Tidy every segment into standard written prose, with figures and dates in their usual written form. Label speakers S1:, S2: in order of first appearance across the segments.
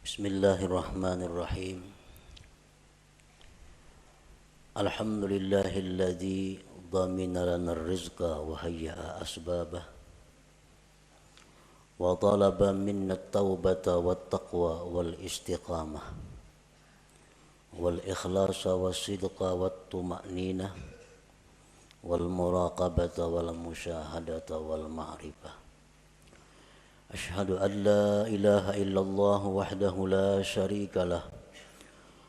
S1: Bismillahirrahmanirrahim. Alhamdulillahilladzi dhamina lana rizqa wa hayya'a asbabah wa talaba minna at-taubata wat-taqwa wal-istiqamah wal-ikhlasa was-sidqa wat-tuma'ninah wal-muraqabata wal-musyahadata wal-ma'rifah. Ashhadu an la ilaha illallah wahdahu la syarika lah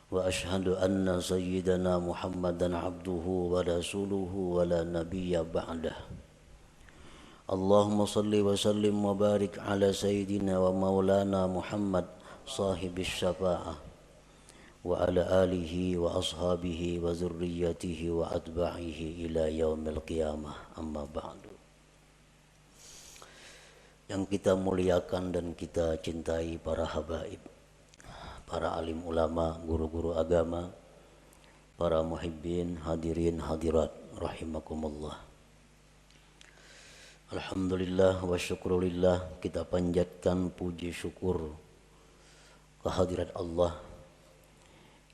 S1: wa ashhadu anna sayyidana Muhammadan abduhu wa rasuluhu wa la nabiyya ba'dah. Allahumma salli wa sallim wa barik ala sayyidina wa maulana Muhammad sahibis syafa'ah wa ala alihi wa ashabihi wa zurriyyatihi wa atba'ihi ila yaumil qiyamah, amma ba'du. Yang kita muliakan dan kita cintai para habaib, para alim ulama, guru-guru agama, para muhibbin, hadirin, hadirat, rahimakumullah. Alhamdulillah wa syukrulillah, kita panjatkan puji syukur kehadirat Allah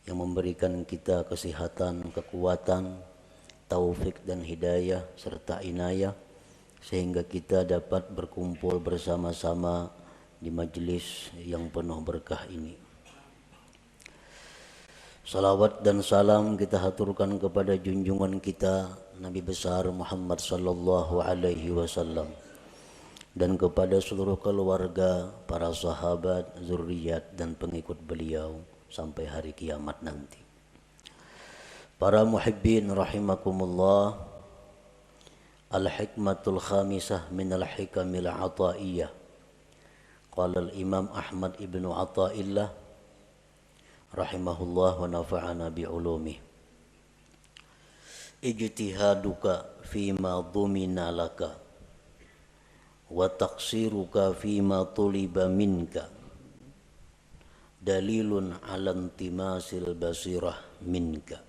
S1: yang memberikan kita kesehatan, kekuatan, taufik dan hidayah serta inayah sehingga kita dapat berkumpul bersama-sama di majelis yang penuh berkah ini. Salawat dan salam kita haturkan kepada junjungan kita Nabi besar Muhammad sallallahu alaihi wasallam dan kepada seluruh keluarga, para sahabat, zuriat dan pengikut beliau sampai hari kiamat nanti. Para muhibbin rahimakumullah, al-hikmatul khamisah min al-hikamil ataiyah. Qala al-imam Ahmad ibnu Athaillah rahimahullah wa nafa'ana bi'ulumih. Ijtihaduka fima dhumina laka wa taqsiruka fima tuliba minka dalilun ala intimasil basirah minka.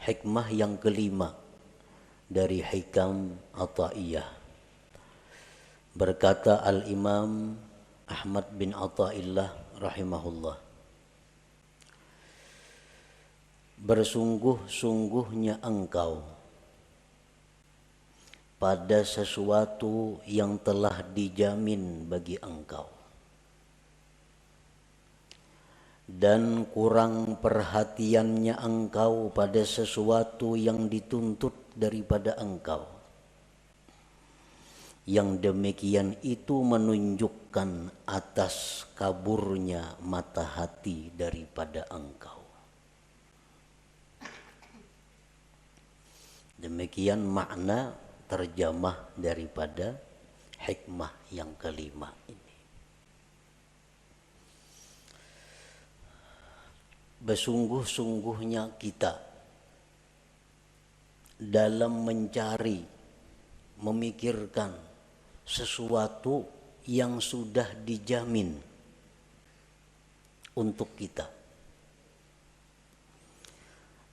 S1: Hikmah yang kelima dari hikam Athaiyah. Berkata Al-Imam Ahmad bin Athaillah rahimahullah, bersungguh-sungguhnya engkau pada sesuatu yang telah dijamin bagi engkau, dan kurang perhatiannya engkau pada sesuatu yang dituntut daripada engkau. Yang demikian itu menunjukkan atas kaburnya mata hati daripada engkau. Demikian makna terjemah daripada hikmah yang kelima ini. Bersungguh-sungguhnya kita dalam mencari, memikirkan sesuatu yang sudah dijamin untuk kita,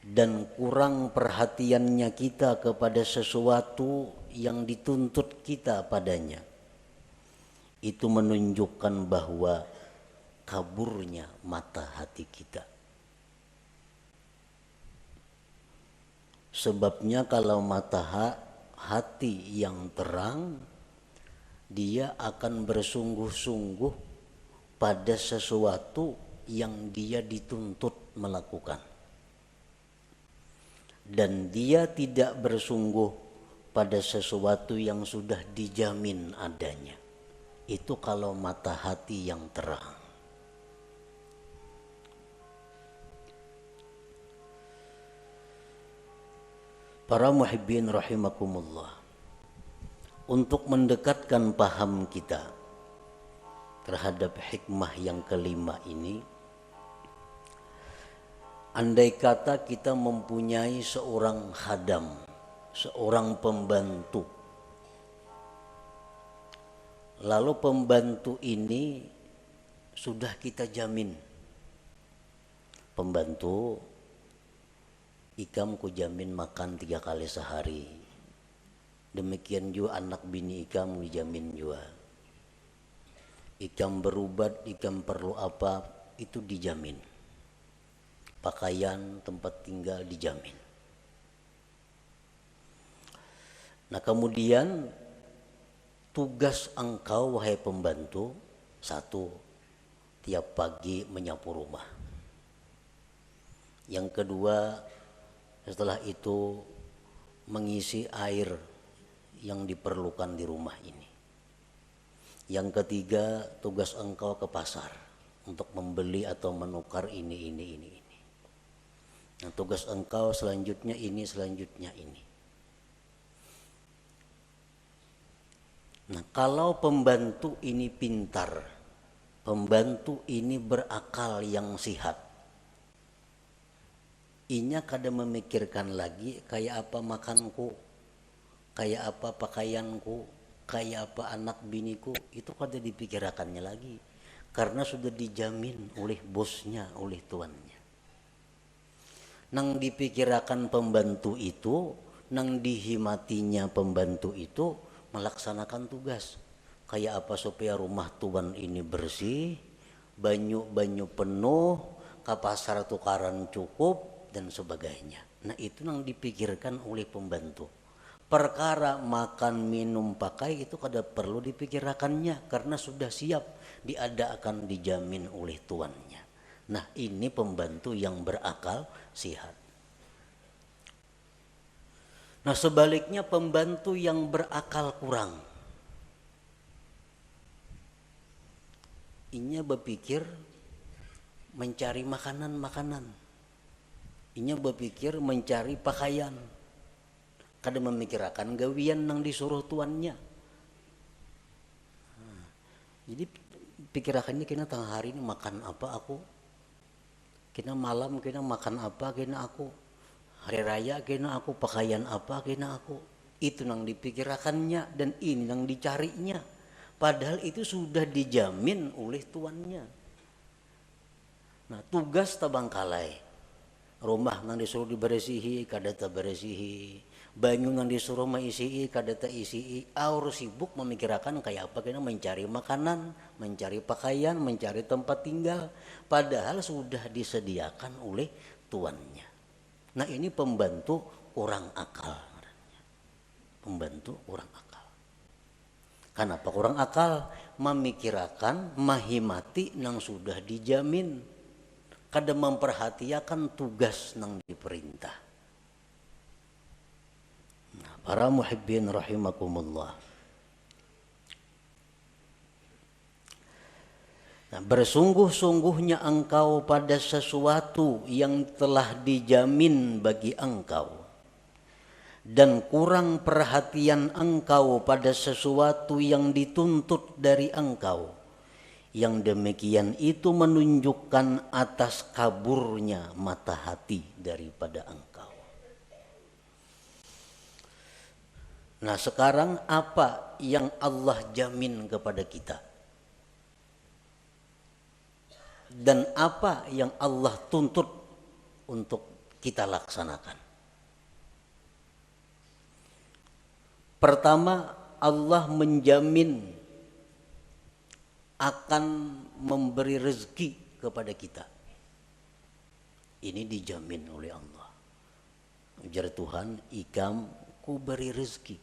S1: dan kurang perhatiannya kita kepada sesuatu yang dituntut kita padanya, itu menunjukkan bahwa kaburnya mata hati kita. Sebabnya kalau mata hati yang terang, dia akan bersungguh-sungguh pada sesuatu yang dia dituntut melakukan. Dan dia tidak bersungguh pada sesuatu yang sudah dijamin adanya. Itu kalau mata hati yang terang. Para muhibbin rahimakumullah, untuk mendekatkan paham kita terhadap hikmah yang kelima ini, andai kata kita mempunyai seorang khadam, seorang pembantu, lalu pembantu ini sudah kita jamin, pembantu Ikam ku jamin makan 3 kali sehari. Demikian juga anak bini Ikam dijamin juga. ikam berubat, ikam perlu apa, itu dijamin. Pakaian, tempat tinggal dijamin. Nah kemudian tugas engkau wahai pembantu, satu, tiap pagi menyapu rumah. Yang kedua, setelah itu mengisi air yang diperlukan di rumah ini. Yang ketiga, tugas engkau ke pasar untuk membeli atau menukar ini. Nah, tugas engkau selanjutnya ini, selanjutnya ini. Nah, kalau pembantu ini pintar, pembantu ini berakal yang sihat, inya kada memikirkan lagi kayak apa makanku, kayak apa pakaianku, kayak apa anak biniku, itu kada dipikirkannya lagi karena sudah dijamin oleh bosnya, oleh tuannya. Nang dipikirkan pembantu itu, nang dihimatinya pembantu itu melaksanakan tugas. Kayak apa supaya rumah tuan ini bersih, banyu penuh, ke pasar tukaran cukup dan sebagainya. Nah itu yang dipikirkan oleh pembantu. Perkara makan, minum, pakai itu kada perlu dipikirkannya karena sudah siap diadakan, dijamin oleh tuannya. Nah ini pembantu yang berakal sihat. Nah sebaliknya pembantu yang berakal kurang, inya berpikir mencari makanan, inya berpikir mencari pakaian, kada memikirkan gawian nang disuruh tuannya. Jadi pikirakannya kena tengah hari ini makan apa aku, kena malam kena makan apa kena aku, hari raya kena aku pakaian apa kena aku. Itu nang dipikirkannya dan ini nang dicarinya. Padahal itu sudah dijamin oleh tuannya. Nah tugas tabangkalai, rumah nang disuruh diberesihi kada taberesihi, banyu nang disuruh maisihi kada taisihi, aur sibuk memikirkan kayak apa kena mencari makanan, mencari pakaian, mencari tempat tinggal, padahal sudah disediakan oleh tuannya. Nah ini pembantu kurang akal. Pembantu kurang akal. Kenapa kurang akal? Memikirkan, mahimati nang sudah dijamin, kada memperhatikan tugas nang diperintah. Nah, para muhibbin rahimakumullah. Nah, bersungguh-sungguhnya engkau pada sesuatu yang telah dijamin bagi engkau, dan kurang perhatian engkau pada sesuatu yang dituntut dari engkau, yang demikian itu menunjukkan atas kaburnya mata hati daripada engkau. Nah sekarang apa yang Allah jamin kepada kita? Dan apa yang Allah tuntut untuk kita laksanakan? Pertama, Allah menjamin akan memberi rezeki kepada kita. Ini dijamin oleh Allah. Ujar Tuhan, ikam ku beri rezeki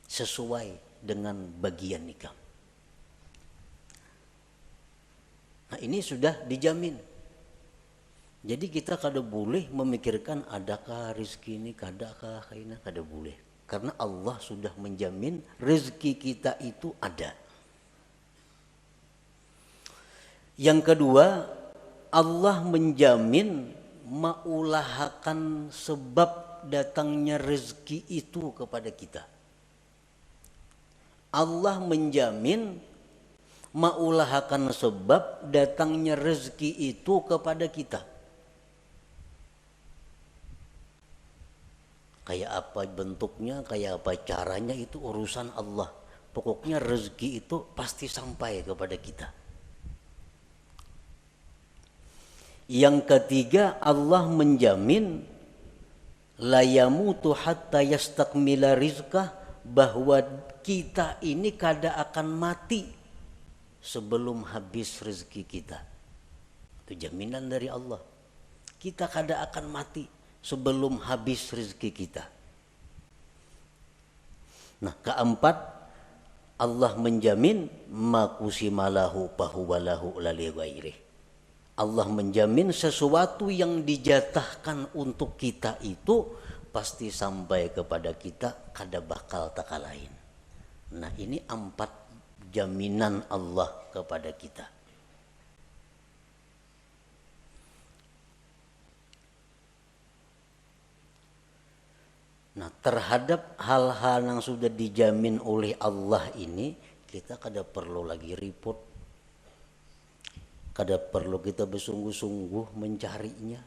S1: sesuai dengan bagian ikam. Nah ini sudah dijamin. Jadi kita kada boleh memikirkan adakah rezeki ini, kadakah kaina, kada boleh. Karena Allah sudah menjamin rezeki kita itu ada. Yang kedua, Allah menjamin maulahakan sebab datangnya rezeki itu kepada kita. Allah menjamin maulahakan sebab datangnya rezeki itu kepada kita. Kayak apa bentuknya, kayak apa caranya, itu urusan Allah. Pokoknya rezeki itu pasti sampai kepada kita. Yang ketiga, Allah menjamin la yamutu hatta yastakmila rizqah, bahwa kita ini kada akan mati sebelum habis rezeki kita. Itu jaminan dari Allah. Kita kada akan mati sebelum habis rezeki kita. Nah, keempat, Allah menjamin makusimalahu pahuwalahu lali ghairih. Allah menjamin sesuatu yang dijatahkan untuk kita itu pasti sampai kepada kita, kada bakal taka lain. Nah, ini 4 jaminan Allah kepada kita. Nah, terhadap hal-hal yang sudah dijamin oleh Allah ini, kita kada perlu lagi repot. Kada perlu kita bersungguh-sungguh mencarinya.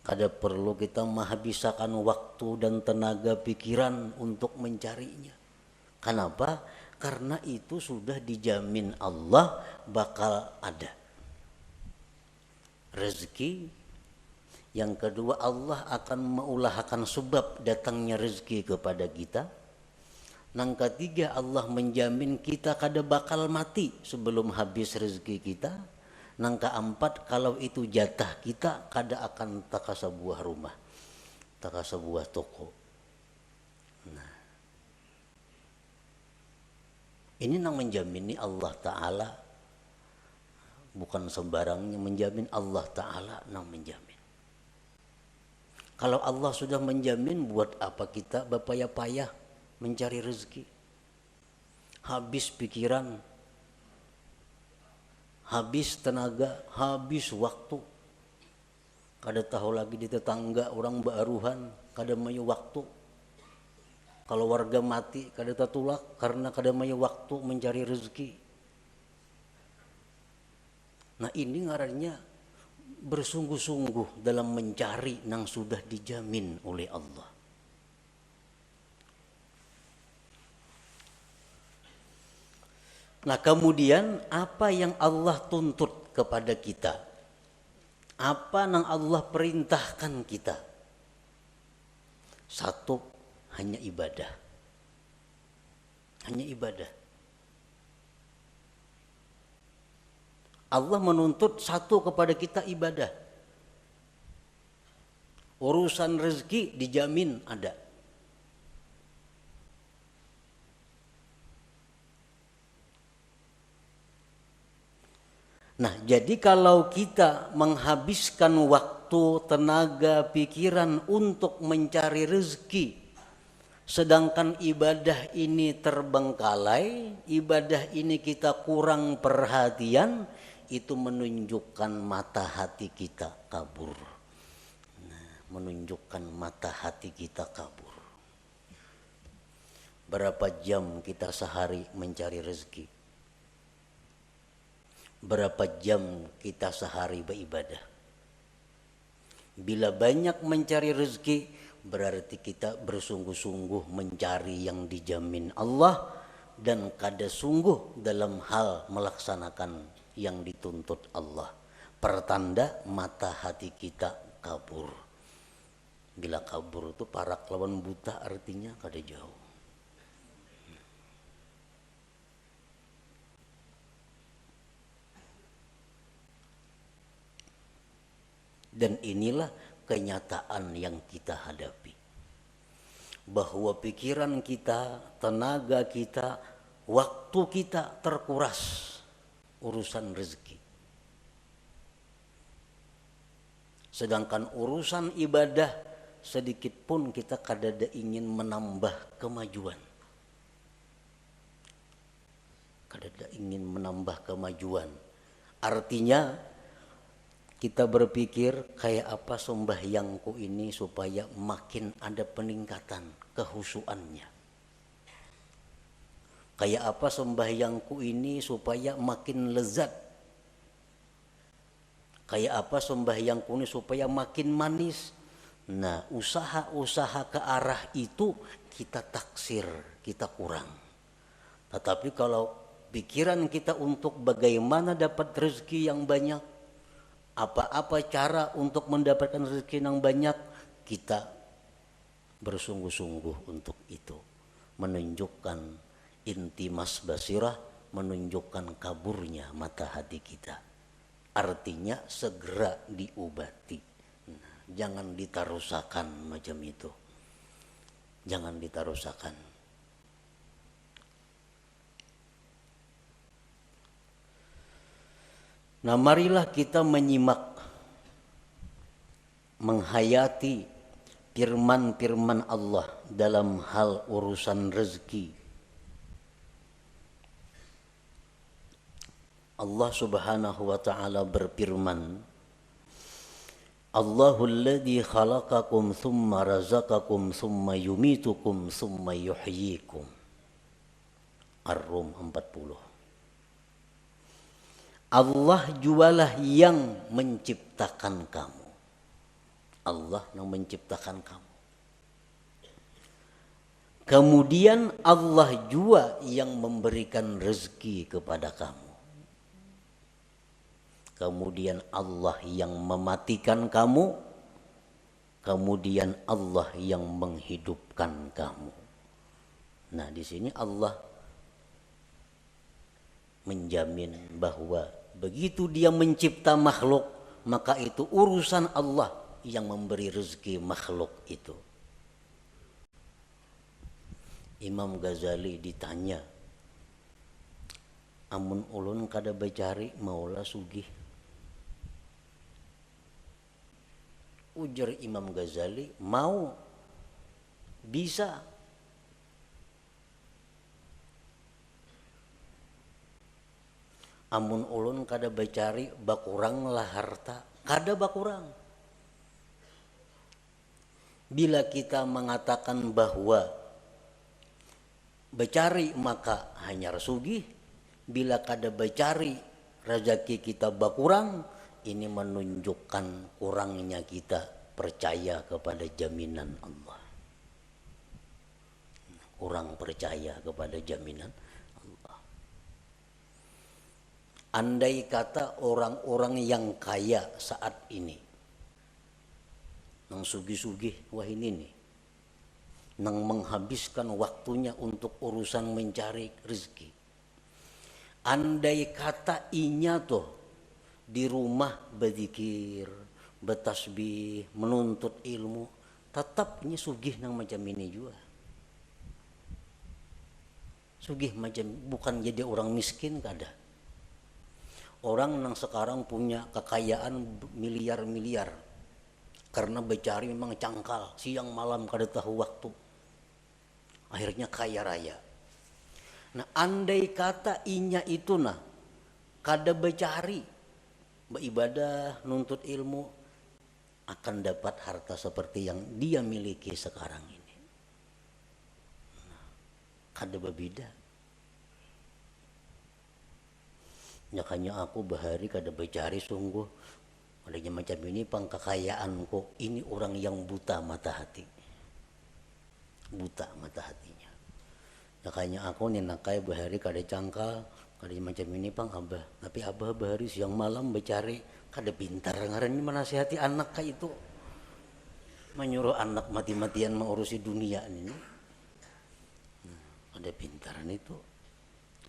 S1: Kada perlu kita menghabiskan waktu dan tenaga pikiran untuk mencarinya. Kenapa? Karena itu sudah dijamin Allah bakal ada. Rezeki. Yang kedua, Allah akan mengulahkan sebab datangnya rezeki kepada kita. Yang ketiga, Allah menjamin kita kada bakal mati sebelum habis rezeki kita. Yang keempat, kalau itu jatah kita, kada akan taka sebuah rumah, taka sebuah toko. Nah, ini yang menjamini Allah Ta'ala. Bukan sembarangnya menjamin, Allah Ta'ala yang menjamin. Kalau Allah sudah menjamin, buat apa kita berpayah-payah mencari rezeki? Habis pikiran, habis tenaga, habis waktu. Kada tahu lagi di tetangga orang baruhan, kada mayu waktu. Kalau warga mati, kada tatulak karena kada mayu waktu mencari rezeki. Nah, ini ngarannya bersungguh-sungguh dalam mencari yang sudah dijamin oleh Allah. Nah, kemudian apa yang Allah tuntut kepada kita? Apa yang Allah perintahkan kita? Satu, hanya ibadah. Hanya ibadah. Allah menuntut satu kepada kita, ibadah. Urusan rezeki dijamin ada. Nah, jadi kalau kita menghabiskan waktu, tenaga, pikiran untuk mencari rezeki, sedangkan ibadah ini terbengkalai, ibadah ini kita kurang perhatian, itu menunjukkan mata hati kita kabur. Nah, menunjukkan mata hati kita kabur. Berapa jam kita sehari mencari rezeki? Berapa jam kita sehari beribadah? Bila banyak mencari rezeki, berarti kita bersungguh-sungguh mencari yang dijamin Allah dan kada sungguh dalam hal melaksanakan yang dituntut Allah. Pertanda mata hati kita kabur. Bila kabur itu parak lawan buta, artinya kada jauh. Dan inilah kenyataan yang kita hadapi. Bahwa pikiran kita, tenaga kita, waktu kita terkuras urusan rezeki. Sedangkan urusan ibadah sedikit pun kita kadada ingin menambah kemajuan. Kadada ingin menambah kemajuan. Artinya kita berpikir kayak apa sembahyangku ini supaya makin ada peningkatan kehusuannya. Kayak apa sembahyangku ini supaya makin lezat. Kayak apa sembahyangku ini supaya makin manis. Nah, usaha-usaha ke arah itu kita taksir, kita kurang. Tetapi kalau pikiran kita untuk bagaimana dapat rezeki yang banyak, apa-apa cara untuk mendapatkan rezeki yang banyak, kita bersungguh-sungguh untuk itu. Menunjukkan intimas basirah, menunjukkan kaburnya mata hati kita. Artinya segera diobati. Nah, jangan ditarusakan macam itu. Jangan ditarusakan. Nah, marilah kita menyimak, menghayati firman-firman Allah dalam hal urusan rezeki. Allah Subhanahu wa ta'ala berfirman, Allahul ladzi khalaqakum thumma razaqakum thumma yumitukum thumma yuhyikum. Ar-Rum 40. Allah jualah yang menciptakan kamu. Allah yang menciptakan kamu. Kemudian Allah jua yang memberikan rezeki kepada kamu. Kemudian Allah yang mematikan kamu. Kemudian Allah yang menghidupkan kamu. Nah, di sini Allah menjamin bahwa begitu dia mencipta makhluk, maka itu urusan Allah yang memberi rezeki makhluk itu. Imam Ghazali ditanya, amun ulun kada bacari maula sugih. Ujar Imam Ghazali, mau, bisa. Amun ulun kada bacari bakurang lah harta, kada bakurang. Bila kita mengatakan bahwa bacari maka hanya sugih, bila kada bacari rezeki kita bakurang, ini menunjukkan kurangnya kita percaya kepada jaminan Allah. Kurang percaya kepada jaminan Allah. Andai kata orang-orang yang kaya saat ini, nang sugih-sugih, wah ini nih, nang menghabiskan waktunya untuk urusan mencari rezeki. Andai kata inya tuh di rumah berzikir, bertasbih, menuntut ilmu, tetapnya sugih nang macam ini juga. Sugih macam, bukan jadi orang miskin kada. Orang yang sekarang punya kekayaan miliar-miliar karena becari memang cangkal, siang malam kada tahu waktu. Akhirnya kaya raya. Nah, andai kata inya itu nah kada becari, beribadah, nuntut ilmu, akan dapat harta seperti yang dia miliki sekarang ini. Nah, kada berbeda. Makanya aku bahari kada becari sungguh. Adanya macam ini pangkakayaanku. Ini orang yang buta mata hati. Buta mata hatinya. Makanya aku ninakai bahari kada cangkal. Kada macam ini pang abah. Tapi abah bahari siang malam becari. Kada pintar ngaran menasihati anak kayak itu. Menyuruh anak mati-matian mengurusi dunia ini. Kada pintaran itu.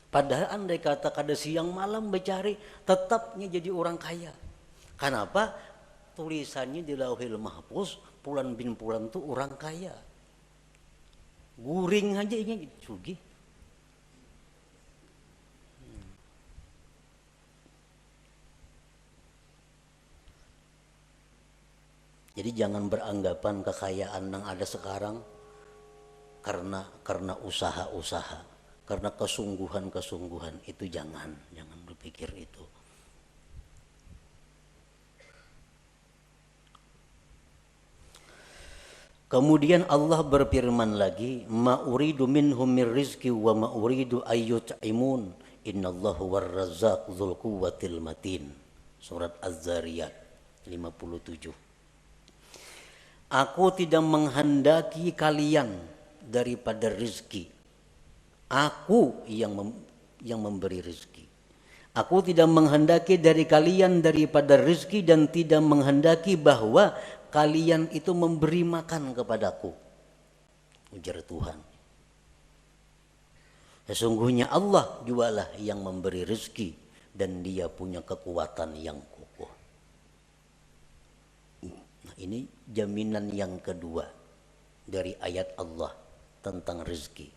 S1: Padahal andai kata kada siang malam becari, tetapnya jadi orang kaya. Kenapa? Tulisannya di Lauhil Mahfuz, Pulan bin Pulan tuh orang kaya. Guring aja ini sugih. Jadi jangan beranggapan kekayaan yang ada sekarang karena usaha-usaha. Karena kesungguhan-kesungguhan itu jangan berpikir itu. Kemudian Allah berfirman lagi, ma uridu minhum min rizqi wa ma uridu ayyut'imun innallahu warrazzaq dzul quwwatil matin. Surat Az-Zariyat 57. Aku tidak menghendaki kalian daripada rizki. Aku yang memberi rezeki. Aku tidak menghendaki dari kalian daripada rezeki dan tidak menghendaki bahwa kalian itu memberi makan kepadaku. Ujar Tuhan. Sesungguhnya Allah jualah yang memberi rezeki dan dia punya kekuatan yang kokoh. Nah, ini jaminan yang kedua dari ayat Allah tentang rezeki.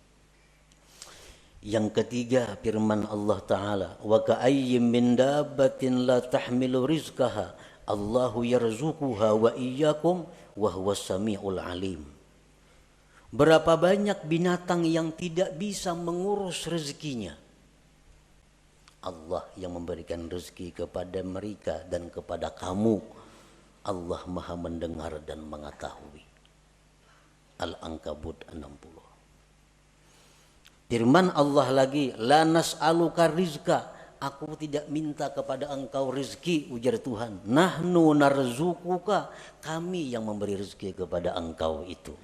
S1: Yang ketiga firman Allah Ta'ala, wa ka'ayyim min dabbatin la tahmilu rizqaha Allahu yarzuquha wa iyyakum wa huwas samiul alim. Berapa banyak binatang yang tidak bisa mengurus rezekinya. Allah yang memberikan rezeki kepada mereka dan kepada kamu. Allah Maha mendengar dan mengetahui. Al-Ankabut 60. Firman Allah lagi, la nas'aluka rizqa, aku tidak minta kepada engkau rezeki, ujar Tuhan. Nahnu narzuquka, kami yang memberi rezeki kepada engkau itu.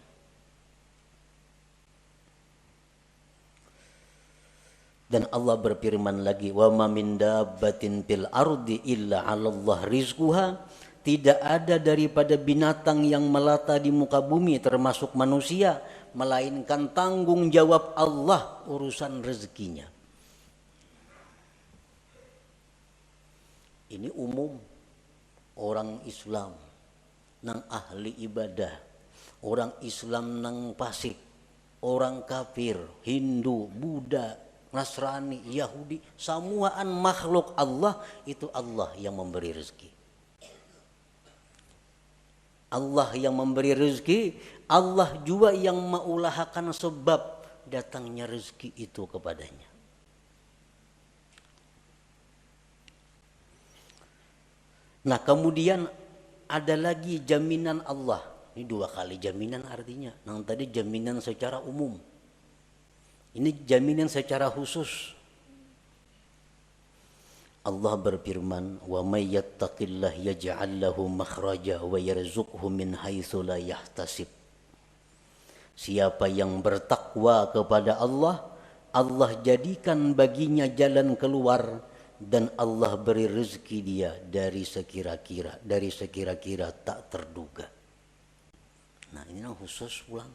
S1: Dan Allah berfirman lagi, wa ma min dabbatin fil ardi illa 'alallah rizquha, tidak ada daripada binatang yang melata di muka bumi termasuk manusia melainkan tanggung jawab Allah urusan rezekinya. Ini umum orang Islam nang ahli ibadah, orang Islam nang fasik, orang kafir, Hindu, Buddha, Nasrani, Yahudi, semuaan makhluk Allah itu Allah yang memberi rezeki. Allah yang memberi rezeki, Allah juga yang mengulahakan sebab datangnya rezeki itu kepadanya. Nah, kemudian ada lagi jaminan Allah. Ini dua kali jaminan artinya. Yang tadi jaminan secara umum. Ini jaminan secara khusus. Allah berfirman, wa may yattaqillah yaj'al lahu makhraja wa yarzuqhu min haitsu la yahtasib. Siapa yang bertakwa kepada Allah, Allah jadikan baginya jalan keluar dan Allah beri rezeki dia dari sekira-kira tak terduga. Nah, ini khusus pulang.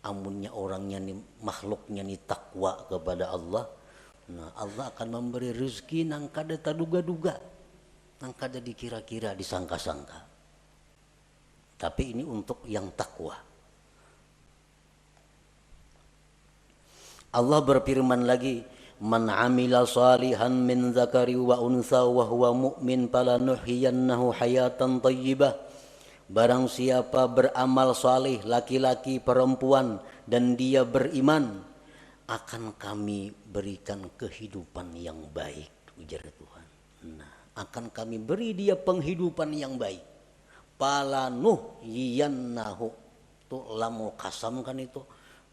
S1: Amunnya orangnya nih, makhluknya nih takwa kepada Allah. Nah, Allah akan memberi rezeki nang kada taduga-duga, nang kada dikira-kira, disangka-sangka. Tapi ini untuk yang takwa. Allah berfirman lagi, man amila salihan min zakari wa unsa wa huwa mu'min falanuhyiyannahu hayatan thayyibah. Barang siapa beramal salih, laki-laki perempuan, dan dia beriman, akan kami berikan kehidupan yang baik, ujar Tuhan. Nah, akan kami beri dia penghidupan yang baik. Falanuhyiyannahu, itu lamul kasam kan itu.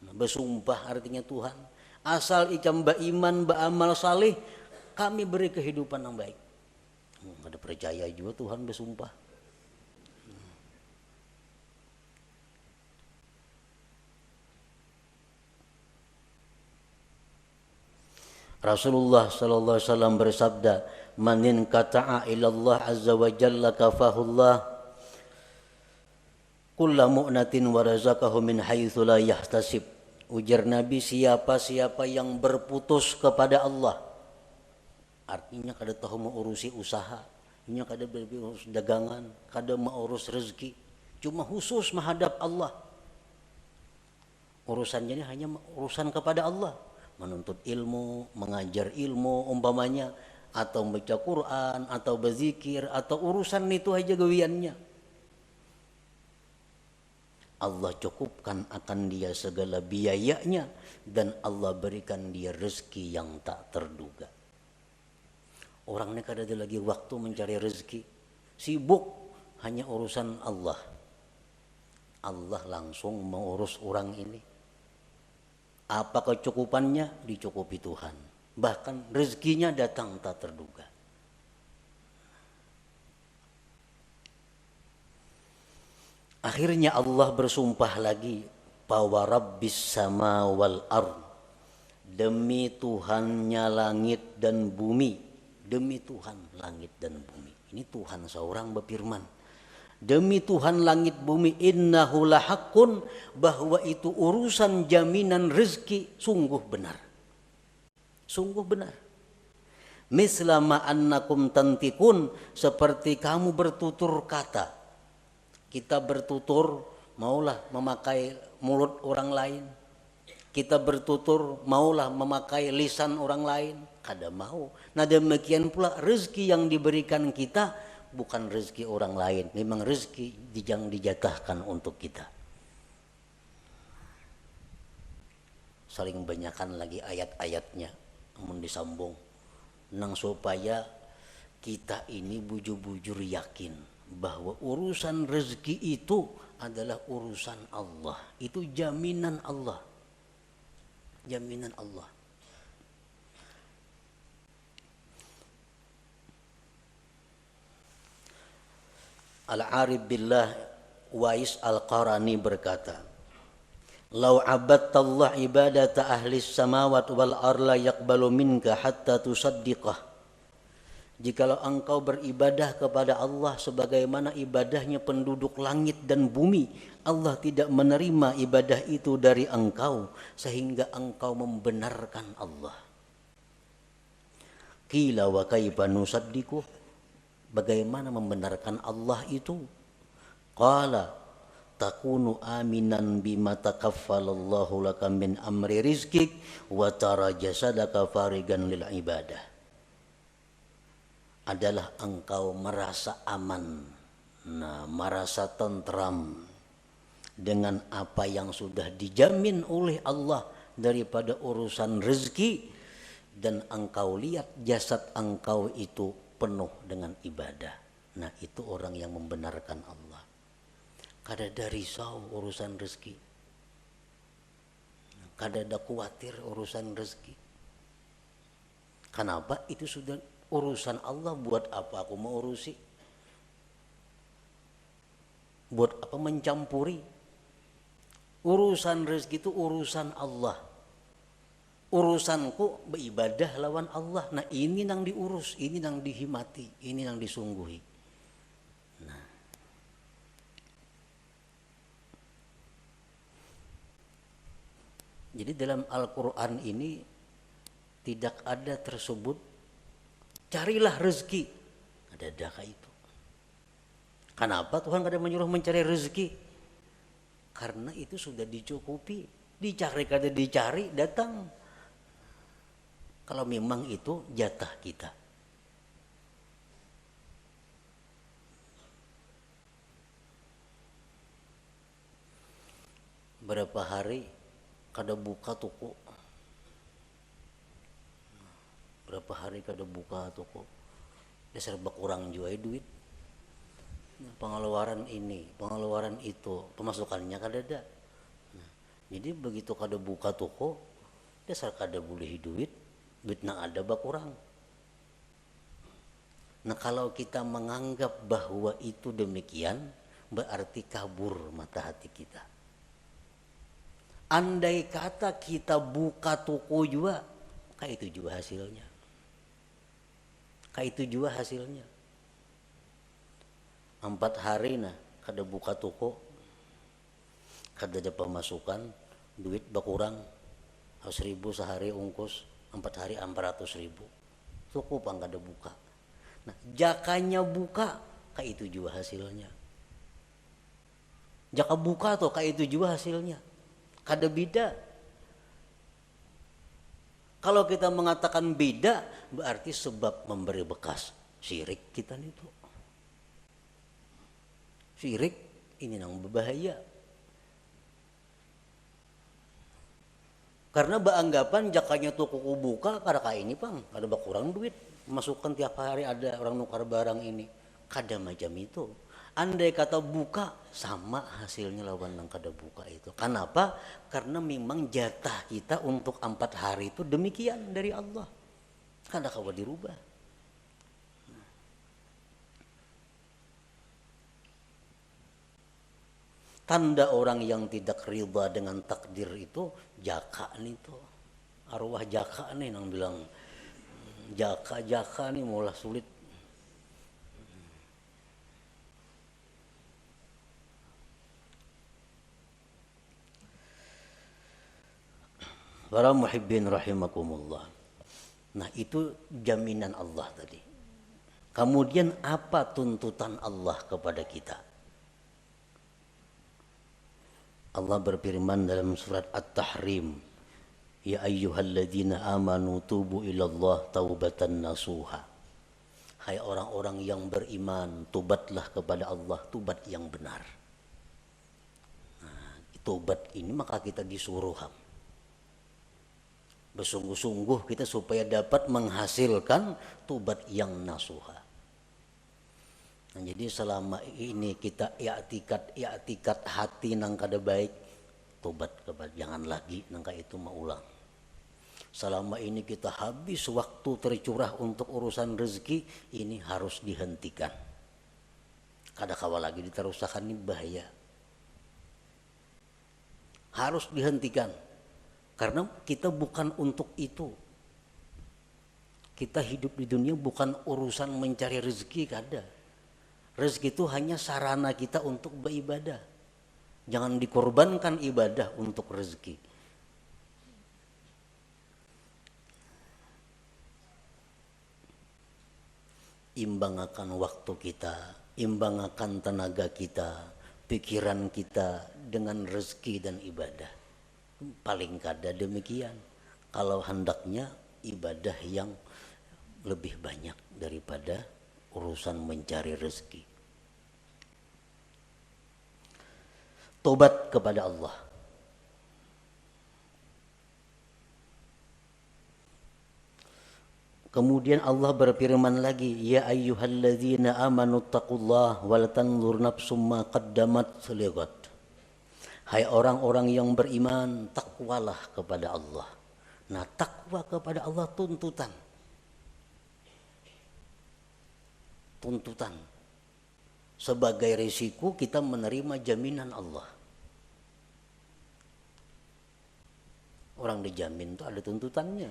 S1: Nah, bersumpah artinya Tuhan. Asal ikam beriman, beramal salih, kami beri kehidupan yang baik. Ada percaya juga Tuhan bersumpah. Rasulullah sallallahu alaihi wasallam bersabda, "Man qata'a ila Allah azza wa jalla kafahullah kullu mu'natin wa razaqahu min haitsu la yahtasib." Ujar Nabi, siapa yang berputus kepada Allah, artinya kada tahu mau urusi usaha, nya kada berurus dagangan, kada mau urus rezeki, cuma khusus menghadap Allah. Urusannya ini hanya urusan kepada Allah. Menuntut ilmu, mengajar ilmu umpamanya, atau baca Quran, atau berzikir, atau urusan itu aja gawiannya. Allah cukupkan akan dia segala biayanya dan Allah berikan dia rezeki yang tak terduga. Orang ini kada ada lagi waktu mencari rezeki, sibuk hanya urusan Allah. Allah langsung mengurus orang ini. Apa kecukupannya? Dicukupi Tuhan. Bahkan rezekinya datang tak terduga. Akhirnya Allah bersumpah lagi, bahwa Rabbis sama wal ard, demi Tuhannya langit dan bumi. Demi Tuhan langit dan bumi. Ini Tuhan seorang berfirman. Demi Tuhan langit bumi, innahu lahaqqun, bahwa itu urusan jaminan rezeki sungguh benar. Sungguh benar. Mislama annakum tantikun, seperti kamu bertutur kata. Kita bertutur maulah memakai mulut orang lain. Kita bertutur maulah memakai lisan orang lain. Kada mau. Nah demikian pula rezeki yang diberikan kita bukan rezeki orang lain. Memang rezeki yang dijatahkan untuk kita. Saling banyakkan lagi ayat-ayatnya. Namun disambung. Nang supaya kita ini bujur-bujur yakin bahwa urusan rezeki itu adalah urusan Allah. Itu jaminan Allah. Jaminan Allah. Al-Arif Billah Wais Al-Qarani berkata, "Lau abadtallah ibadata ahli samawat wal arla yaqbalu minka hatta tusaddiqah." Jikalau engkau beribadah kepada Allah sebagaimana ibadahnya penduduk langit dan bumi, Allah tidak menerima ibadah itu dari engkau sehingga engkau membenarkan Allah. Qila wa kaifa nusaddiquh? Bagaimana membenarkan Allah itu? Qala takunu aminan bima takaffalallahu laka min amri rizkik wa tara jasadaka farigan lil ibadah. Adalah engkau merasa aman, merasa tentram dengan apa yang sudah dijamin oleh Allah daripada urusan rezeki, dan engkau lihat jasad engkau itu penuh dengan ibadah. Nah itu orang yang membenarkan Allah. Kada ada risau urusan rezeki, kada ada khawatir urusan rezeki. Kenapa? Itu sudah urusan Allah. Buat apa aku mau urusi? Buat apa mencampuri? Urusan rezeki itu urusan Allah. Urusanku beribadah lawan Allah. Nah ini nang diurus, ini nang dihimati, ini nang disungguhi. Nah, jadi dalam Al-Quran ini tidak ada tersebut carilah rezeki. Ada itu. Kenapa Tuhan kada menyuruh mencari rezeki? Karena itu sudah dicukupi. Dicari kada dicari datang. Kalau memang itu jatah kita. Berapa hari kada buka toko. Berapa hari kada buka toko. Dasar berkurang juga duit. Pengeluaran ini, pengeluaran itu, pemasukannya kada ada. Nah, jadi begitu kada buka toko, dasar kada boleh duit nang ada berkurang. Nah kalau kita menganggap bahwa itu demikian, berarti kabur mata hati kita. Andai kata kita buka toko juga, kayak itu juga hasilnya. Kayak itu juga hasilnya. 4 hari nah kada buka toko, kada ada pemasukan, duit berkurang, 1.000 sehari ungkus, 4 hari 400.000. Toko pang kada buka. Nah jakanya buka, kayak itu juga hasilnya. Jaka buka tuh kayak itu juga hasilnya. Kada beda. Kalau kita mengatakan beda, berarti sebab memberi bekas syirik kita itu. Syirik ini yang berbahaya. Karena beranggapan jakanya toko buka kada kayak ini pang, kada berkurang duit. Masukkan tiap hari ada orang nukar barang ini. Kada macam itu. Andai kata buka sama hasilnya lawan yang kada buka itu. Kenapa? Karena memang jatah kita untuk 4 hari itu demikian dari Allah. Kada kawa dirubah. Tanda orang yang tidak ridha dengan takdir itu jaka nih tuh. Arwah jaka nih yang bilang jaka nih mulai sulit. Para muhibbin rahimakumullah. Nah itu jaminan Allah tadi. Kemudian apa tuntutan Allah kepada kita? Allah berfirman dalam surat At-Tahrim, ya ayyuhalladzina amanu tubu ilallah taubatan nasuha. Hai orang-orang yang beriman, tobatlah kepada Allah, tobat yang benar. Nah, tobat ini maka kita disuruh bersungguh-sungguh kita supaya dapat menghasilkan tobat yang nasuha. Nah, jadi selama ini kita i'tikad hati nang kada baik, tobat kepada jangan lagi nangka itu maulang. Selama ini kita habis waktu tercurah untuk urusan rezeki, ini harus dihentikan. Kada kawa lagi diterusakan ini bahaya. Harus dihentikan. Karena kita bukan untuk itu. Kita hidup di dunia bukan urusan mencari rezeki, kada. Rezeki itu hanya sarana kita untuk beribadah. Jangan dikorbankan ibadah untuk rezeki. Imbangkan waktu kita, imbangkan tenaga kita, pikiran kita dengan rezeki dan ibadah. Paling kada demikian. Kalau hendaknya ibadah yang lebih banyak daripada urusan mencari rezeki. Tobat kepada Allah. Kemudian Allah berfirman lagi, ya ayyuhalladzina amanu taqullaha wal tanzur nafsum ma qaddamat lighad. Hai orang-orang yang beriman, takwalah kepada Allah. Nah, takwa kepada Allah tuntutan. Tuntutan. Sebagai risiko kita menerima jaminan Allah. Orang dijamin itu ada tuntutannya.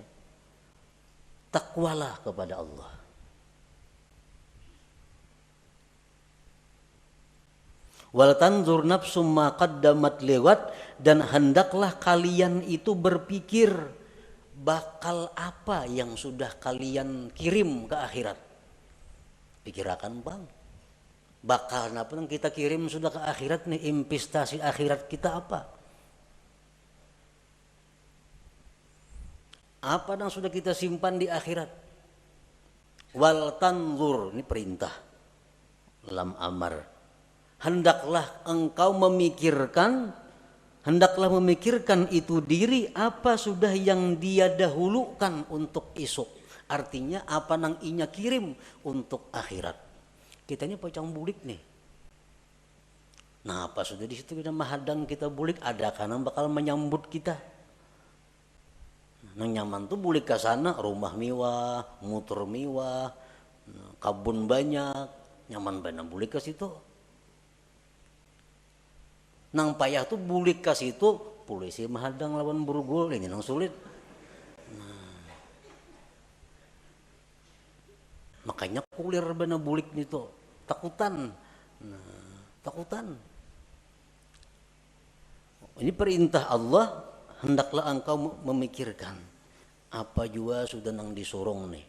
S1: Takwalah kepada Allah. Wal tanzur nafsum ma qaddamat lighad, dan hendaklah kalian itu berpikir bakal apa yang sudah kalian kirim ke akhirat. Pikirakan bang, bakal apa yang kita kirim sudah ke akhirat nih, investasi akhirat kita apa? Apa yang sudah kita simpan di akhirat? Wal tanzur, ini perintah lam amar. Hendaklah engkau memikirkan, hendaklah memikirkan itu diri apa sudah yang dia dahulukan untuk esok. Artinya apa nang inya kirim untuk akhirat. Kita ini pocong bulik nih. Nah apa sudah di situ kita mahadang kita bulik, ada karena bakal menyambut kita. Nang nyaman tuh bulik ke sana, rumah mewah, motor mewah, kabun banyak, nyaman banget bulik ke situ. Nang payah tuh bulik ke situ, polisi mahadang lawan burgul, ini nang sulit. Nah, makanya kulir bener bulik itu, takutan. Nah, takutan. Ini perintah Allah, hendaklah engkau memikirkan apa juga sudah nang disorong nih.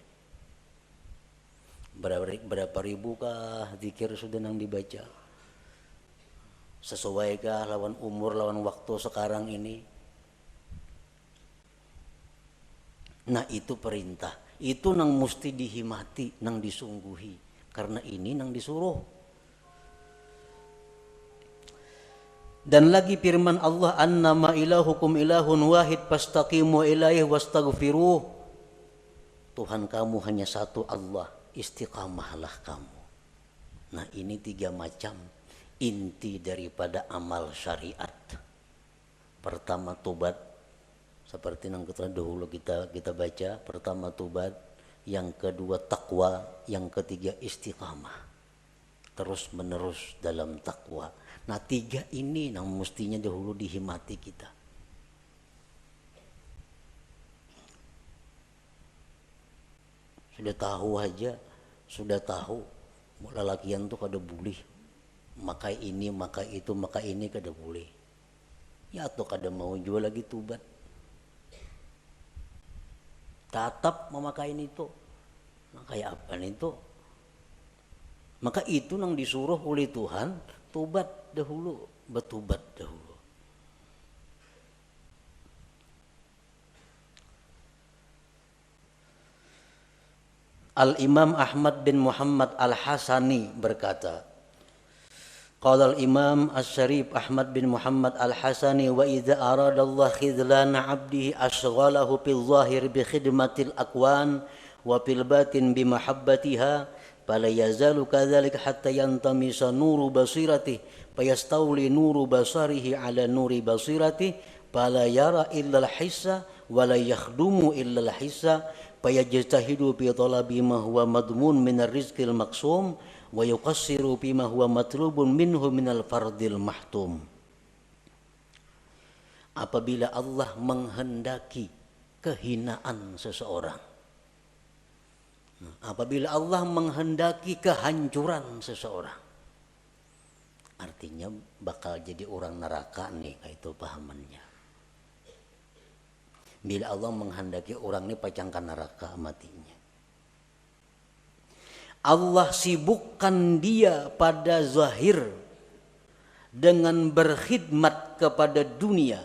S1: Berapa ribu kah zikir sudah nang dibaca? Sesuaikah lawan umur, lawan waktu sekarang ini? Nah itu perintah. Itu nang mesti dihimati, nang disungguhi. Karena ini nang disuruh. Dan lagi firman Allah, annama ilahukum ilahun wahid fastaqimu ilaihi wastaghfiruh. Tuhan kamu hanya satu Allah, istiqamahlah kamu. Nah ini 3 macam inti daripada amal syariat. Pertama tobat, seperti yang dahulu kita baca. Pertama tobat, yang kedua takwa, yang ketiga istiqamah, terus menerus dalam takwa. Nah 3 ini yang mestinya dahulu dihimati kita. Sudah tahu aja, sudah tahu lelakian tuh kada boleh makai ini, makai itu, makai ini kada boleh. Ya atau kada mau jual lagi tobat. tetap memakai itu. Nah, kayak apa itu? Maka itu yang disuruh oleh Tuhan, tobat dahulu, bertobat dahulu. Al-Imam Ahmad bin Muhammad Al-Hasani berkata, qala al-Imam Asy-Syarif Ahmad bin Muhammad Al-Hasani, wa idza arada Allah khidlana 'abdihi ashghalahu fil zahir bi khidmatil akwan wa fil batin bi mahabbatiha fala yazalu kadzalika hatta yantamisa nuru basiratihi fayastawli nuru basarihi ala nuri basiratihi fala yara illa al-hissa wa la yakhdumu illa al-hissa fayajtahidu fi talabi ma huwa madmun min ar-rizqil maqsum wa yuqassiru bima huwa matlubun minhu minal fardil mahtum. Apabila Allah menghendaki kehinaan seseorang, apabila Allah menghendaki kehancuran seseorang, artinya bakal jadi orang neraka nih, itu pahamannya. Bila Allah menghendaki orang ini pacangkan neraka matinya, Allah sibukkan dia pada zahir dengan berkhidmat kepada dunia,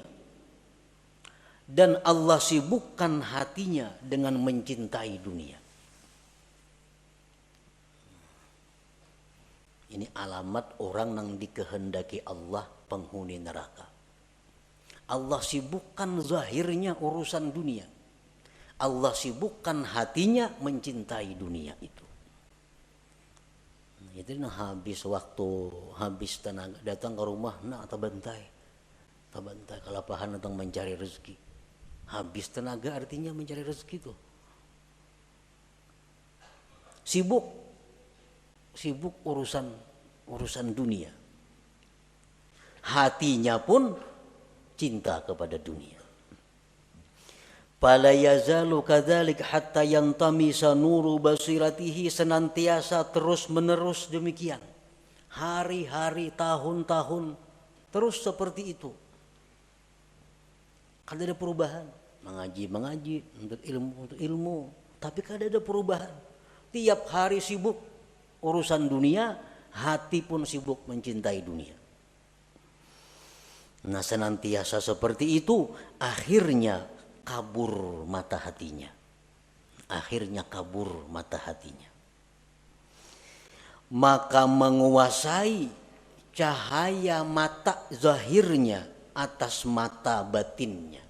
S1: dan Allah sibukkan hatinya dengan mencintai dunia. Ini alamat orang yang dikehendaki Allah penghuni neraka. Allah sibukkan zahirnya urusan dunia, Allah sibukkan hatinya mencintai dunia itu. Itu habis waktu, habis tenaga, datang ke rumah, tabantai kelapahan datang mencari rezeki. Habis tenaga artinya mencari rezeki itu. Sibuk urusan dunia. Hatinya pun cinta kepada dunia. Fala yazalu kadzalik hatta yantamisa nuru basiratihi, senantiasa terus menerus demikian. Hari-hari, tahun-tahun terus seperti itu. Kada ada perubahan. Mengaji, untuk ilmu, tapi kada ada perubahan. Tiap hari sibuk urusan dunia, hati pun sibuk mencintai dunia. Nah, senantiasa seperti itu, akhirnya kabur mata hatinya. Maka menguasai cahaya mata zahirnya atas mata batinnya.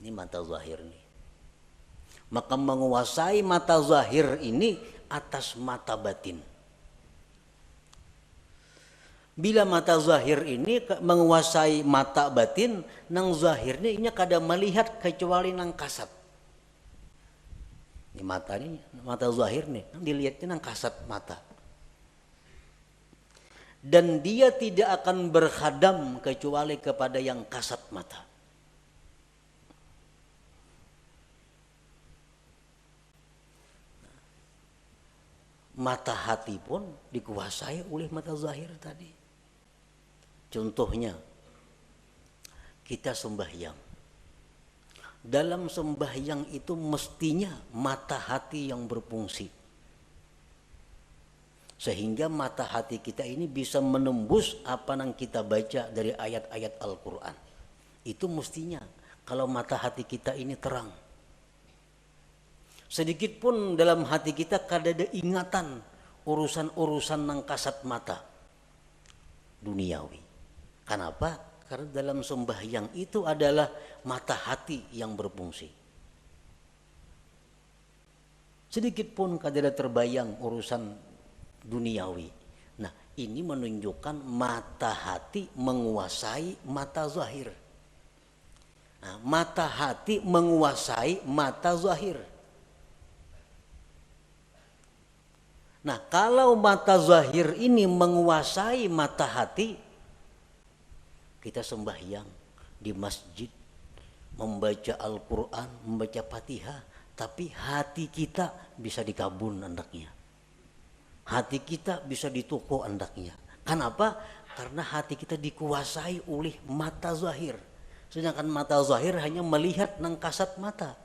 S1: Ini mata zahir nih. Maka menguasai mata zahir ini atas mata batin. Bila mata zahir ini menguasai mata batin, nang zahirnya ini kada melihat kecuali nang kasat. Ini mata zahir nih, dilihatnya nang kasat mata. Dan dia tidak akan berkhadam kecuali kepada yang kasat mata. Mata hati pun dikuasai oleh mata zahir tadi. Contohnya, kita sembahyang. Dalam sembahyang itu mestinya mata hati yang berfungsi. Sehingga mata hati kita ini bisa menembus apa yang kita baca dari ayat-ayat Al-Quran. Itu mestinya kalau mata hati kita ini terang. Sedikit pun dalam hati kita kada ada ingatan urusan-urusan nang kasat mata duniawi. Kenapa? Karena dalam sembahyang itu adalah mata hati yang berfungsi. Sedikit pun kada ada terbayang urusan duniawi. Nah, ini menunjukkan mata hati menguasai mata zahir. Nah, mata hati menguasai mata zahir. Nah, kalau mata zahir ini menguasai mata hati, kita sembahyang di masjid, membaca Al-Quran, membaca Fatihah, tapi hati kita bisa dikabun andaknya. Hati kita bisa ditoko andaknya. Kenapa? Karena hati kita dikuasai oleh mata zahir. Sedangkan mata zahir hanya melihat nang kasat mata.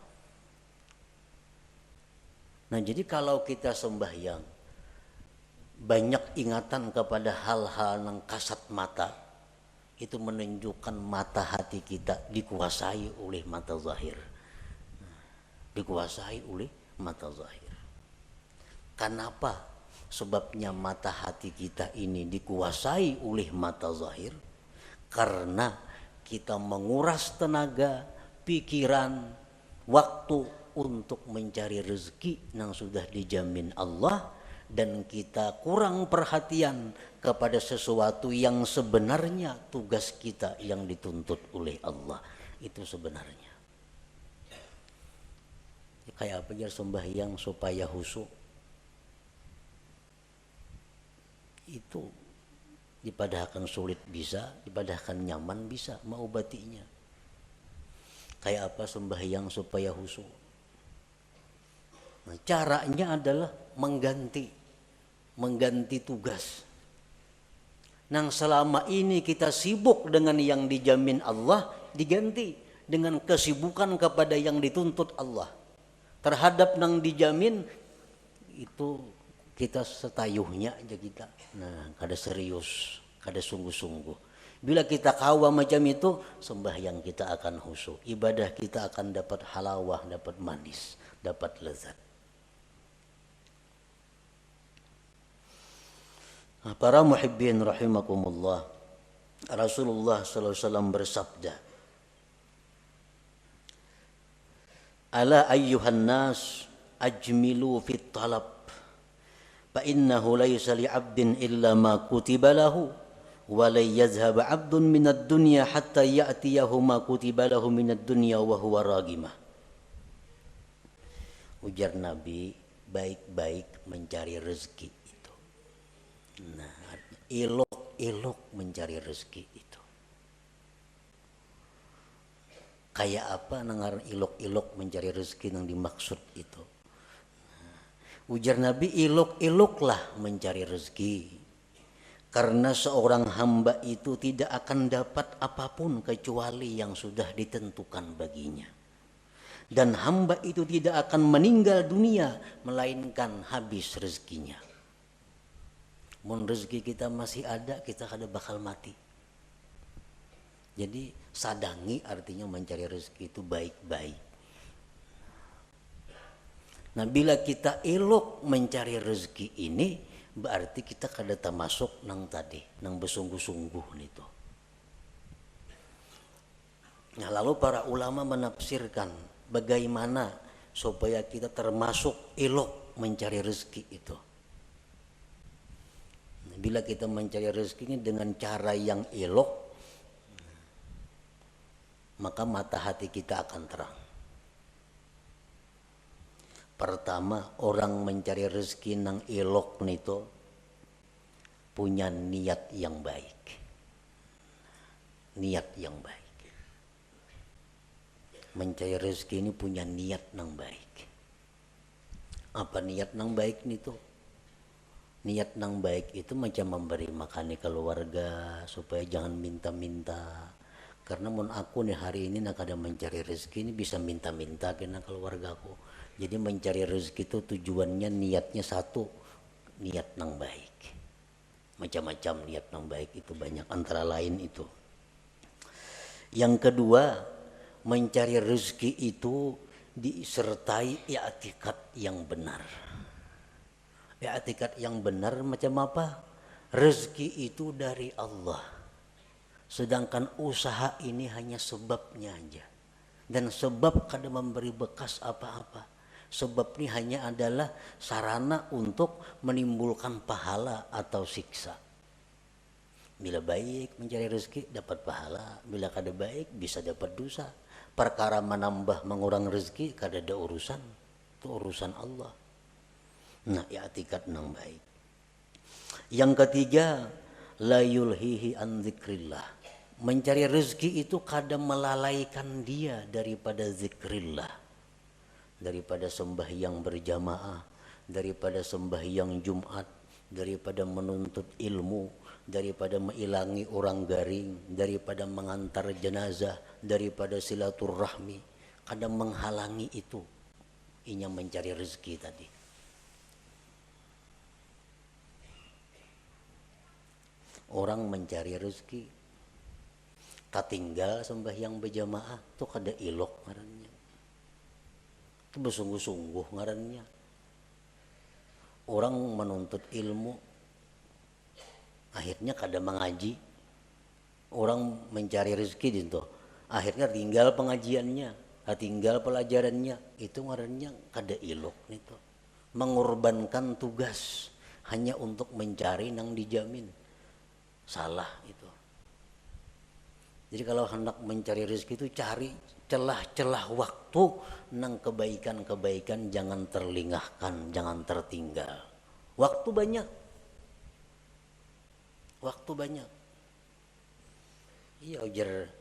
S1: Nah jadi kalau kita sembahyang banyak ingatan kepada hal-hal yang kasat mata, itu menunjukkan mata hati kita dikuasai oleh mata zahir. Dikuasai oleh mata zahir. Kenapa? Sebabnya mata hati kita ini dikuasai oleh mata zahir karena kita menguras tenaga, pikiran, waktu untuk mencari rezeki yang sudah dijamin Allah, dan kita kurang perhatian kepada sesuatu yang sebenarnya tugas kita yang dituntut oleh Allah. Itu sebenarnya. Kayak apa ya sembahyang supaya khusyuk? Itu dipadahkan sulit bisa, dipadahkan nyaman bisa, mengobatinya. Kayak apa sembahyang supaya khusyuk? Nah, caranya adalah mengganti tugas. Yang selama ini kita sibuk dengan yang dijamin Allah, diganti dengan kesibukan kepada yang dituntut Allah. Terhadap yang dijamin itu kita setayuhnya aja kita. Nah, kada serius, kada sungguh-sungguh. Bila kita kawa macam itu, sembahyang kita akan khusyuk. Ibadah kita akan dapat halawah, dapat manis, dapat lezat. Para muhibbin rahimakumullah, Rasulullah sallallahu alaihi wasallam bersabda, ala ayyuhan nas ajmilu fit talab fa innahu laysa li 'abdin illa ma kutiba lahu wa la yazhab 'abdun minad dunya hatta ya'tiyahu ma kutiba lahu minad dunya wa huwa ragimah. Ujar Nabi, baik-baik mencari rezeki. Nah, elok-elok mencari rezeki itu. Kayak apa nengar elok-elok mencari rezeki yang dimaksud itu? Nah, ujar Nabi, elok-eloklah mencari rezeki. Karena seorang hamba itu tidak akan dapat apapun kecuali yang sudah ditentukan baginya. Dan hamba itu tidak akan meninggal dunia melainkan habis rezekinya. Mun rezeki kita masih ada, kita kada bakal mati. Jadi sadangi artinya mencari rezeki itu baik-baik. Nah bila kita elok mencari rezeki ini, berarti kita kada termasuk nang tadi, nang bersungguh-sungguh itu. Nah lalu para ulama menafsirkan bagaimana supaya kita termasuk elok mencari rezeki itu. Bila kita mencari rezekinya dengan cara yang elok, maka mata hati kita akan terang. Pertama, orang mencari rezeki nang elok nito punya niat yang baik. Niat yang baik. Mencari rezeki ini punya niat nang baik. Apa niat nang baik nito? Niat nang baik itu macam memberi makan keluarga supaya jangan minta-minta. Karena mun aku nih hari ini nak ada mencari rezeki ini bisa minta-minta kena keluargaku. Jadi mencari rezeki itu tujuannya niatnya satu, niat nang baik. Macam-macam niat nang baik itu banyak, antara lain itu. Yang kedua, mencari rezeki itu disertai i'tikad yang benar. I'tikad yang benar macam apa? Rezeki itu dari Allah. Sedangkan usaha ini hanya sebabnya aja. Dan sebab kada memberi bekas apa-apa. Sebab ini hanya adalah sarana untuk menimbulkan pahala atau siksa. Bila baik mencari rezeki dapat pahala. Bila kada baik bisa dapat dosa. Perkara menambah mengurang rezeki kada ada urusan. Itu urusan Allah. Nah, i'tikad nang baik. Yang ketiga, la yulhihi an dzikrillah. Mencari rezeki itu kadang melalaikan dia daripada zikrillah. Daripada sembahyang berjamaah, daripada sembahyang Jumat, daripada menuntut ilmu, daripada mengilangi orang garing, daripada mengantar jenazah, daripada silaturahmi. Kadang menghalangi itu. Inya mencari rezeki tadi. orang mencari rezeki katinggal sembahyang berjamaah tuh kada ilok ngarannya, itu bersungguh-sungguh ngarannya. Orang menuntut ilmu akhirnya kada mengaji, orang mencari rezeki gitu akhirnya tinggal pengajiannya, tinggal pelajarannya, itu ngarannya kada ilok gitu. Mengorbankan tugas hanya untuk mencari nang dijamin, salah itu. Jadi kalau hendak mencari rezeki itu cari celah-celah waktu nang kebaikan-kebaikan, jangan terlingahkan, jangan tertinggal. Waktu banyak. Waktu banyak. Iya, ujar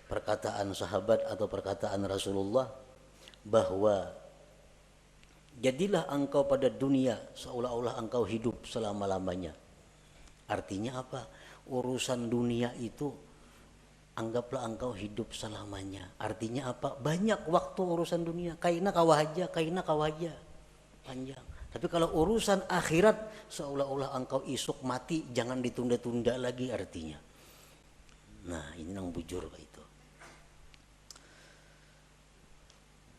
S1: perkataan sahabat atau perkataan Rasulullah bahwa jadilah engkau pada dunia seolah-olah engkau hidup selama-lamanya. Artinya apa? Urusan dunia itu anggaplah engkau hidup selamanya. Artinya apa? Banyak waktu urusan dunia. Kaina kawahaja, panjang. Tapi kalau urusan akhirat seolah-olah engkau isuk mati, jangan ditunda-tunda lagi artinya. Nah, ini yang bujur itu.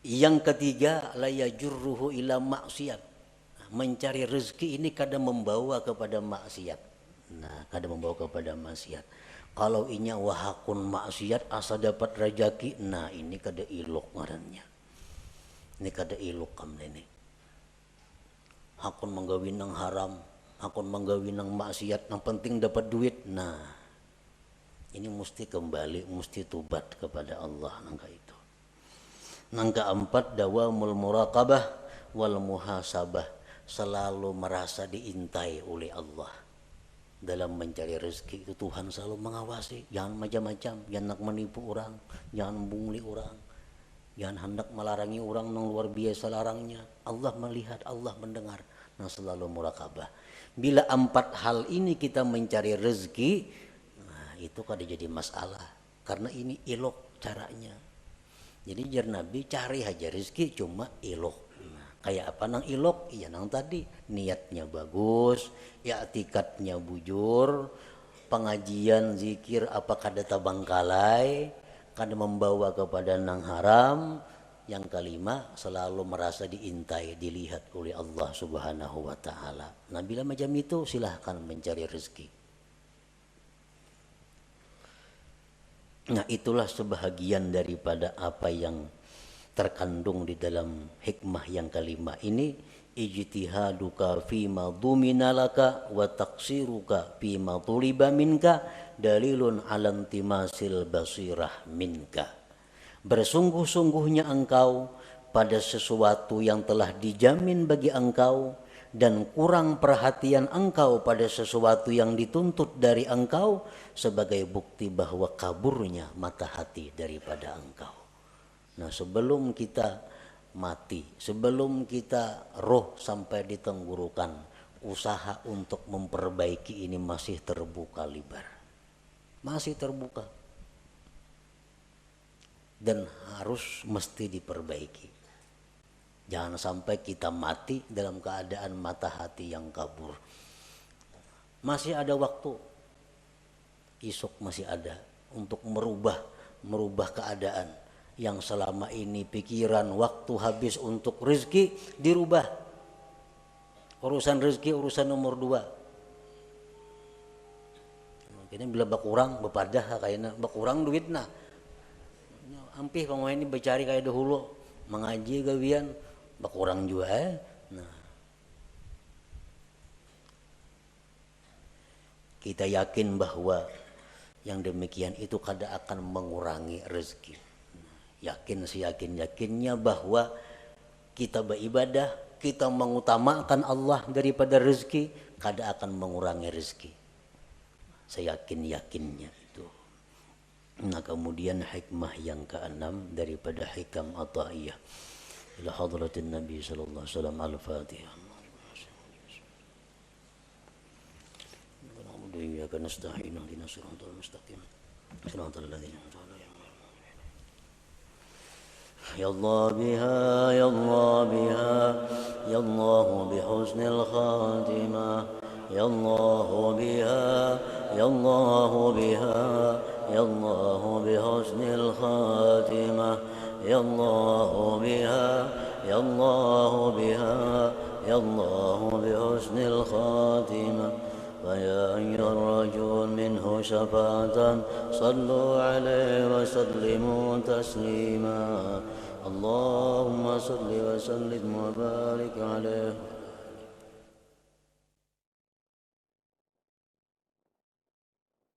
S1: Yang ketiga, la yajurruhu ila maksiat. Mencari rezeki ini kadang membawa kepada maksiat. Nah, kadang membawa kepada maksiat. Kalau inya wahakun maksiat asa dapat rajaki, nah ini kada ilok ngarannya. Ini kada ilok kam ini. Hakun menggawi nang haram, hakun menggawi nang maksiat, yang penting dapat duit. Nah, ini mesti kembali, mesti tubat kepada Allah nangka itu. Nangka empat, dawamul muraqabah wal muhasabah, selalu merasa diintai oleh Allah. Dalam mencari rezeki itu Tuhan selalu mengawasi, jangan macam-macam, jangan nak menipu orang, jangan bungli orang, jangan hendak melarangi orang yang luar biasa larangnya. Allah melihat, Allah mendengar, nah selalu muraqabah. Bila empat hal ini kita mencari rezeki, nah itu kada jadi masalah, karena ini ilok caranya. Jadi jar Nabi cari aja rezeki cuma ilok. Kayak apa nang ilok? Iya nang tadi niatnya bagus, i'tikadnya bujur, pengajian zikir apa kada tabangkalai, kada membawa kepada nang haram. Yang kelima, selalu merasa diintai, dilihat oleh Allah Subhanahu wa taala. Nah, bila macam itu silahkan mencari rezeki. Nah, itulah sebahagian daripada apa yang terkandung di dalam hikmah yang kelima ini. Ijtihaduka fima duminalaka wa taqsiruka fima tuliba minka dalilun ala intimasil basirah minka. Bersungguh-sungguhnya engkau pada sesuatu yang telah dijamin bagi engkau dan kurang perhatian engkau pada sesuatu yang dituntut dari engkau sebagai bukti bahwa kaburnya mata hati daripada engkau. Nah, sebelum kita mati, sebelum kita roh sampai di tenggorokan, usaha untuk memperbaiki ini masih terbuka lebar. Masih terbuka. Dan harus mesti diperbaiki. Jangan sampai kita mati dalam keadaan mata hati yang kabur. Masih ada waktu. Esok masih ada untuk merubah keadaan. Yang selama ini pikiran waktu habis untuk rezeki dirubah. Urusan rezeki urusan nomor 2. Kini bila bakurang bepadah kayaknya bakurang duit nah. Ampih pemain ini bercari kayak dahulu mengaji gawian bakurang juga Nah, kita yakin bahwa yang demikian itu kada akan mengurangi rezeki. Yakin seyakin-yakinnya bahwa kita beribadah, kita mengutamakan Allah daripada rezeki, kada akan mengurangi rezeki. Seyakin-yakinnya itu. Nah, kemudian hikmah yang keenam daripada hikam Athaiyah. Ila hadratin Nabi sallallahu alaihi wasallam al-Fatihah. Iyyaka nasta'in ihdinas siratal mustaqim. Siratal ladzina an'amta 'alaihim. Ya Allah biha, ya Allah biha, ya Allah bihusnil khatimah, يا الله بها يا الله بها يا الله بحسن الخاتمة يا الله بها يا الله بها يا الله بحسن الخاتمة فيا أيها الرجل منه شفاعة صلوا عليه وسلموا تسليما اللهم صل وسلم وبارك عليه